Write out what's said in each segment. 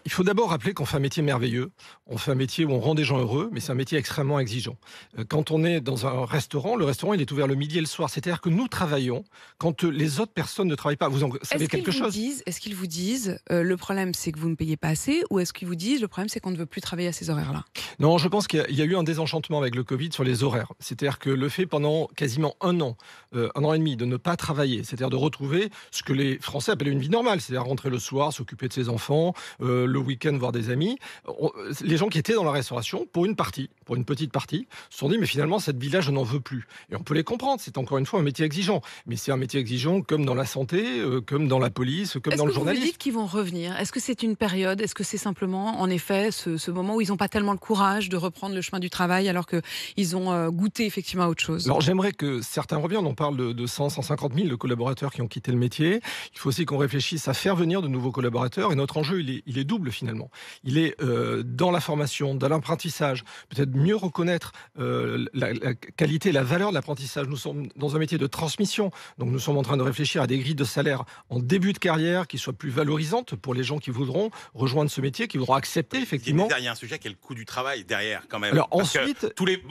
Il faut d'abord rappeler qu'on fait un métier merveilleux. On fait un métier où on rend des gens heureux, mais c'est un métier extrêmement exigeant. Quand on est dans un restaurant, le restaurant il est ouvert le midi et le soir. C'est-à-dire que nous travaillons quand les autres personnes ne travaillent pas. Vous en savez quelque chose? Est-ce qu'ils vous disent le problème c'est que vous ne payez pas assez, ou est-ce qu'ils vous disent le problème c'est qu'on ne veut plus travailler à ces horaires-là? Non, je pense qu'il y a eu un désenchantement avec le Covid sur les horaires. C'est-à-dire que le fait pendant quasiment un an et demi, de ne pas travailler, c'est-à-dire de retrouver ce que les Français appellent une vie normale, c'est-à-dire rentrer le soir, s'occuper de ses enfants, le week-end voir des amis. Les gens qui étaient dans la restauration, pour une petite partie, se sont dit mais finalement cette vie-là je n'en veux plus. Et on peut les comprendre, c'est encore une fois un métier exigeant. Mais c'est un métier exigeant comme dans la santé, comme dans la police, comme dans le journalisme. Est-ce que vous dites qu'ils vont revenir? Est-ce que c'est une période? Est-ce que c'est simplement en effet ce moment où ils n'ont pas tellement le courage de reprendre le chemin du travail alors qu'ils ont goûté effectivement à autre chose? Alors j'aimerais que certains reviennent, on parle de 150 000 de collaborateurs qui ont quitté le métier. Il faut aussi qu'on réfléchisse à faire venir de nouveaux collaborateurs et notre enjeu il est double finalement. Il est dans la formation, dans l'apprentissage, peut-être mieux reconnaître la qualité et la valeur de l'apprentissage. Nous sommes dans un métier de transmission, donc nous sommes en train de réfléchir à des grilles de salaire en début de carrière qui soient plus valorisantes pour les gens qui voudront rejoindre ce métier, qui voudront accepter effectivement. Il y a un sujet qui est le coût du travail derrière quand même. Alors parce ensuite,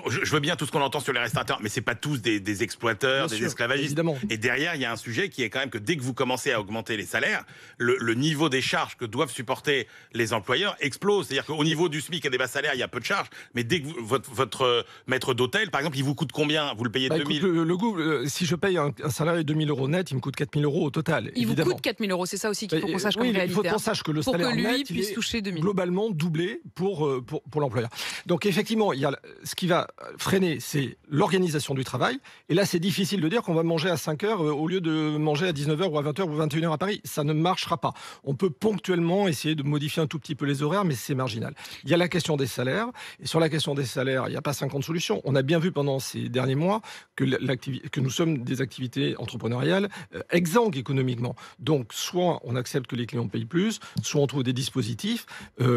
je veux bien tout ce qu'on entend sur les restaurateurs, mais c'est pas tous des exploiteurs, des esclavagistes. Évidemment. Et derrière, il y a un sujet qui est quand même que dès que vous commencez à augmenter les salaires, le niveau des charges que doivent supporter les employeurs explose. C'est-à-dire qu'au niveau du SMIC et des bas salaires, il y a peu de charges, mais dès que votre maître d'hôtel, par exemple, il vous coûte combien? Vous le payez 2 000? Si je paye un salarié de 2 000 € net, il me coûte 4 000 € au total. Il évidemment. vous coûte 4 000 €, c'est ça aussi qu'il faut qu'on sache comme Oui, réalité. il faut qu'on sache que le pour salaire que lui net, puisse toucher 2 000. Globalement doublé pour l'employeur. Donc effectivement, ce qui va freiner, c'est l'organisation du travail. Et là, c'est difficile de dire qu'on va manger à 5 heures au lieu de manger à 19 h ou à 20 h ou 21 h à Paris. Ça ne marchera pas. On peut ponctuellement essayer de modifier un tout petit peu les horaires, mais c'est marginal. Il y a la question des salaires. Et sur la question des salaires, il n'y a pas 50 solutions. On a bien vu pendant ces derniers mois que nous sommes des activités entrepreneuriales exsangues économiquement. Donc, soit on accepte que les clients payent plus, soit on trouve des dispositifs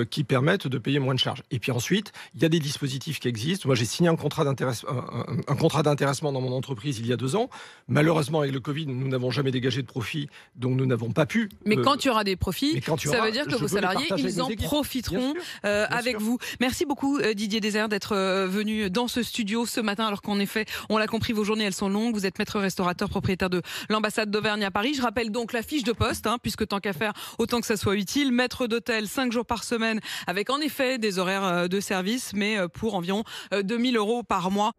qui permettent de payer moins de charges. Et puis ensuite, il y a des dispositifs qui existent. Moi, j'ai signé un contrat d'intéressement dans mon entreprise il y a 2 ans. Malheureusement, avec le Covid, nous n'avons jamais dégagé de profit, donc nous n'avons pas pu. Mais quand il y aura des profits, ça veut dire que vos salariés, ils en profiteront avec vous. Merci beaucoup Didier Désert d'être venu dans ce studio ce matin, alors qu'en effet, on l'a compris, vos journées elles sont longues. Vous êtes maître restaurateur, propriétaire de l'ambassade d'Auvergne à Paris. Je rappelle donc la fiche de poste, puisque tant qu'à faire, autant que ça soit utile. Maître d'hôtel, 5 jours par semaine, avec en effet des horaires de service, mais pour environ 2 000 € par mois.